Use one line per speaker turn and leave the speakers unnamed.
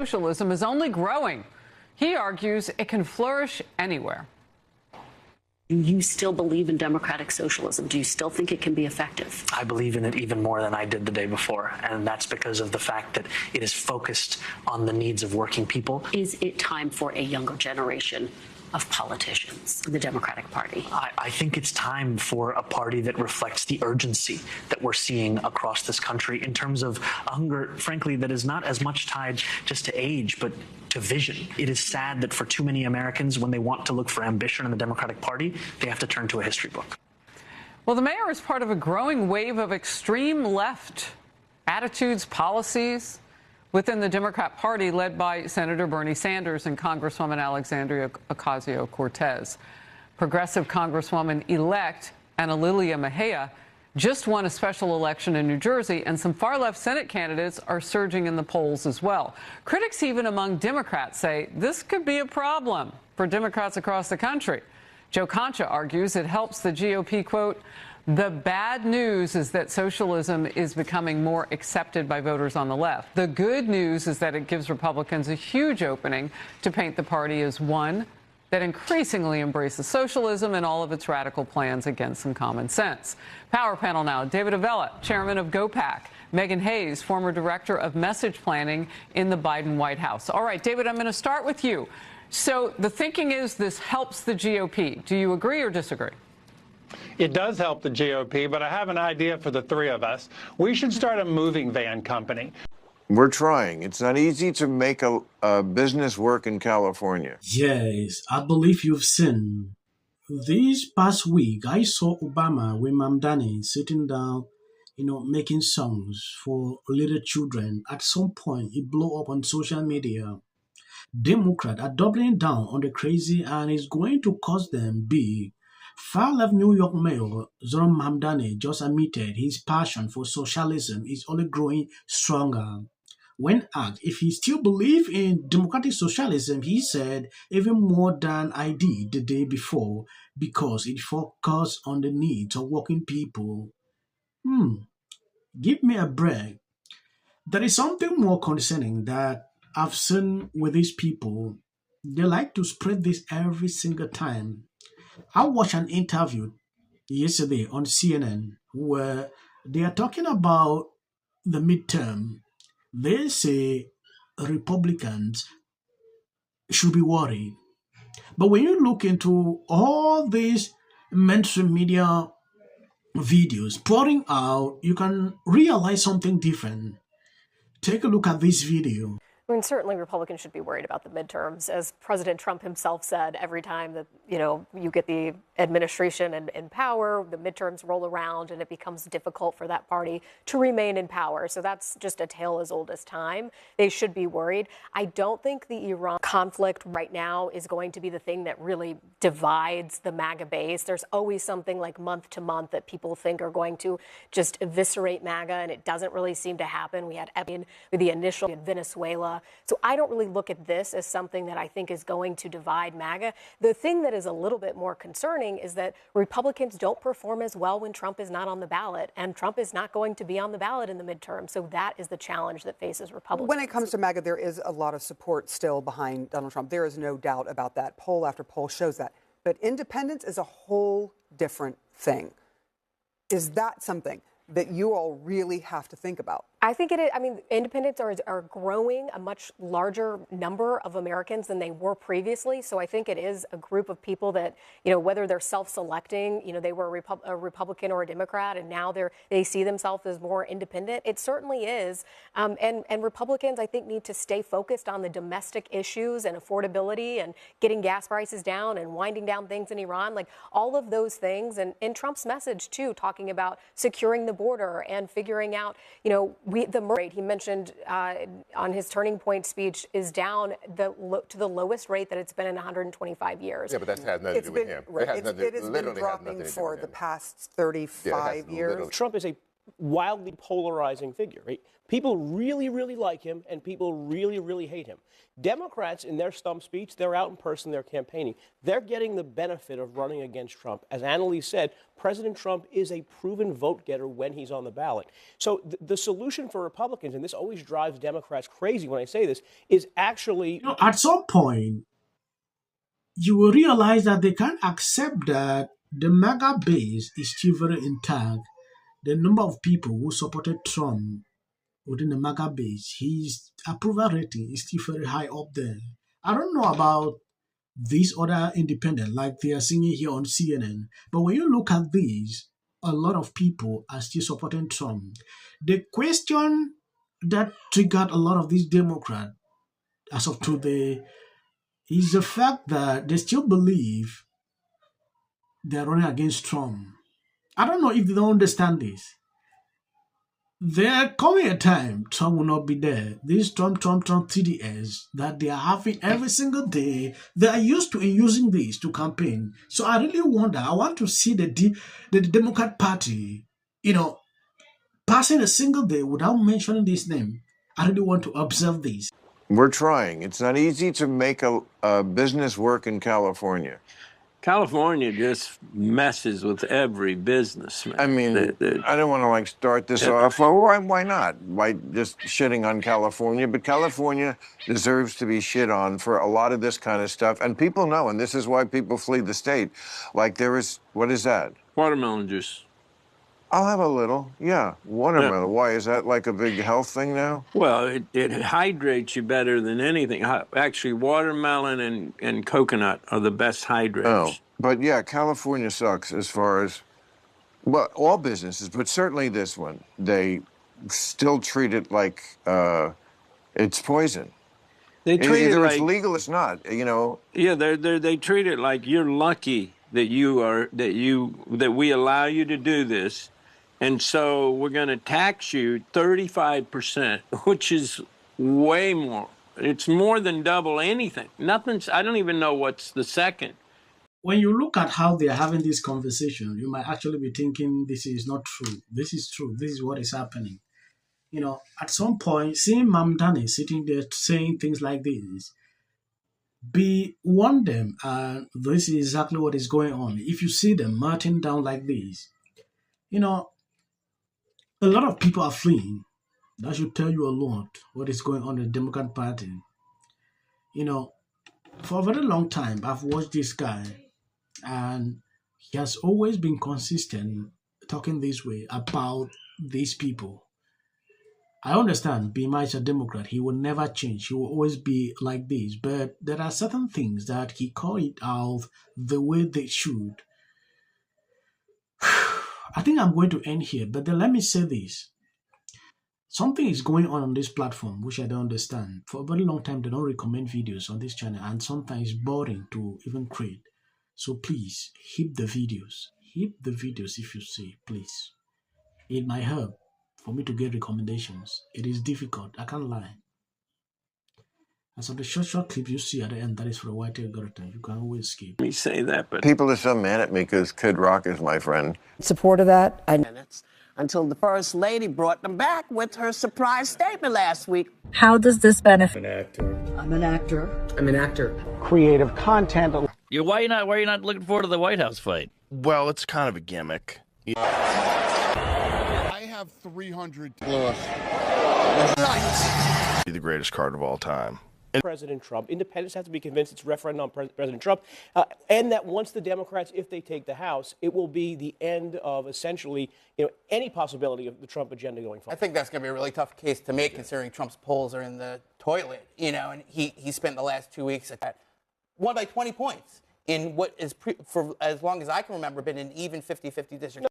Socialism is only growing. He argues it can flourish anywhere.
Do you still believe in democratic socialism? Do you still think it can be effective?
I believe in it even more than I did the day before, and that's because of the fact that it is focused on the needs of working people.
Is it time for a younger generation of politicians in the Democratic Party?
I think it's time for a party that reflects the urgency that we're seeing across this country in terms of hunger, frankly, that is not as much tied just to age, but to vision. It is sad that for too many Americans, when they want to look for ambition in the Democratic Party, they have to turn to a history book.
Well, the mayor is part of a growing wave of extreme left attitudes, policies within the Democrat Party, led by Senator Bernie Sanders and Congresswoman Alexandria Ocasio-Cortez. Progressive Congresswoman-elect Ana Lilia Mejia just won a special election in New Jersey, and some far-left Senate candidates are surging in the polls as well. Critics, even among Democrats, say this could be a problem for Democrats across the country. Joe Concha argues it helps the GOP, quote, "The bad news is that socialism is becoming more accepted by voters on the left. The good news is that it gives Republicans a huge opening to paint the party as one that increasingly embraces socialism and all of its radical plans against some common sense." Power panel now. David Avella, chairman of GOPAC. Megan Hayes, former director of message planning in the Biden White House. All right, David, I'm going to start with you. So the thinking is this helps the GOP. Do you agree or disagree?
It does help the GOP, but I have an idea for the three of us. We should start a moving van company.
We're trying. It's not easy to make a business work in California.
Yes, I believe you've seen. This past week, I saw Obama with Mamdani sitting down, making songs for little children. At some point, it blew up on social media. Democrats are doubling down on the crazy, and it's going to cost them big. Far-left New York Mayor Zohran Mamdani just admitted his passion for socialism is only growing stronger. When asked if he still believes in democratic socialism, he said, even more than I did the day before, because it focuses on the needs of working people. Give me a break. There is something more concerning that I've seen with these people. They like to spread this every single time. I watched an interview yesterday on CNN where they are talking about the midterm. They say Republicans should be worried. But when you look into all these mainstream media videos pouring out, you can realize something different. Take a look at this video.
I mean, certainly Republicans should be worried about the midterms. As President Trump himself said, every time that, you get the administration in power, the midterms roll around and it becomes difficult for that party to remain in power. So that's just a tale as old as time. They should be worried. I don't think the Iran conflict right now is going to be the thing that really divides the MAGA base. There's always something like month to month that people think are going to just eviscerate MAGA, and it doesn't really seem to happen. We had with the initial in Venezuela. So I don't really look at this as something that I think is going to divide MAGA. The thing that is a little bit more concerning is that Republicans don't perform as well when Trump is not on the ballot, and Trump is not going to be on the ballot in the midterm. So that is the challenge that faces Republicans.
When it comes to MAGA, there is a lot of support still behind Donald Trump. There is no doubt about that. Poll after poll shows that. But independence is a whole different thing. Is that something that you all really have to think about?
I think it is. I mean, independents are growing a much larger number of Americans than they were previously. So I think it is a group of people that, whether they're self-selecting, they were a Republican or a Democrat, and now they see themselves as more independent. It certainly is. And Republicans, I think, need to stay focused on the domestic issues and affordability and getting gas prices down and winding down things in Iran, like all of those things. And in Trump's message, too, talking about securing the border and figuring out, the rate he mentioned on his turning point speech is down to the lowest rate that it's been in 125 years.
Yeah, but that has nothing to do with him.
Right. It has been dropping for the past 35 years.
Trump is a
wildly polarizing figure. Right? People really, really like him, and people really, really hate him. Democrats, in their stump speech, they're out in person, they're campaigning. They're getting the benefit of running against Trump. As Annalise said, President Trump is a proven vote getter when he's on the ballot. So the solution for Republicans, and this always drives Democrats crazy when I say this, is actually...
At some point, you will realize that they can't accept that the MAGA base is still very intact. The number of people who supported Trump within the MAGA base, his approval rating is still very high up there. I don't know about these other independent, like they are singing here on CNN, but when you look at these, a lot of people are still supporting Trump. The question that triggered a lot of these Democrats as of today is the fact that they still believe they're running against Trump. I don't know if they don't understand this. There coming a time Trump will not be there. This Trump TDS that they are having every single day, they are used to using this to campaign. So I really wonder, I want to see the Democrat Party, passing a single day without mentioning this name. I really want to observe this.
We're trying. It's not easy to make a business work in California.
California just messes with every businessman.
I mean, I don't want to start this off. Well, why not? Why just shitting on California? But California deserves to be shit on for a lot of this kind of stuff. And people know, and this is why people flee the state. Like what is that?
Watermelon juice.
I'll have a little, yeah. Watermelon. Yeah. Why, is that like a big health thing now?
Well, it hydrates you better than anything. Actually, watermelon and coconut are the best hydrators.
Oh, but yeah, California sucks as far as, well, all businesses, but certainly this one. They still treat it like it's poison.
They treat
Either
it like
it's legal, it's not,
Yeah, they treat it like you're lucky that we allow you to do this. And so we're going to tax you 35%, which is way more. It's more than double anything. I don't even know what's the second.
When you look at how they're having this conversation, you might actually be thinking this is not true. This is true. This is what is happening. At some point, seeing Mamdani sitting there saying things like this, warn them, this is exactly what is going on. If you see them marching down like this, a lot of people are fleeing. That should tell you a lot what is going on in the Democrat Party. For a very long time, I've watched this guy, and he has always been consistent talking this way about these people. I understand Bima is a Democrat. He will never change. He will always be like this. But there are certain things that he called it out the way they should. I think I'm going to end here, but then let me say this. Something is going on this platform, which I don't understand. For a very long time, they don't recommend videos on this channel, and sometimes it's boring to even create. So please, hit the videos. Hit the videos if you see, please. It might help for me to get recommendations. It is difficult, I can't lie. And so the short clip you see at the end, that is for a white algorithm. You can always skip.
Let me say that, but
people are so mad at me because Kid Rock is my friend.
Support of that?
Minutes until the First Lady brought them back with her surprise statement last week.
How does this benefit?
I'm an actor.
Creative content.
Why are you not looking forward to the White House fight?
Well, it's kind of a gimmick.
I have 300.
Be the greatest card of all time.
President Trump. Independents have to be convinced it's referendum on President Trump, and that once the Democrats, if they take the House, it will be the end of essentially, any possibility of the Trump agenda going forward.
I think that's going to be a really tough case to make, considering Trump's polls are in the toilet, and he spent the last 2 weeks at won by 20 points in what is for as long as I can remember been an even 50-50 district.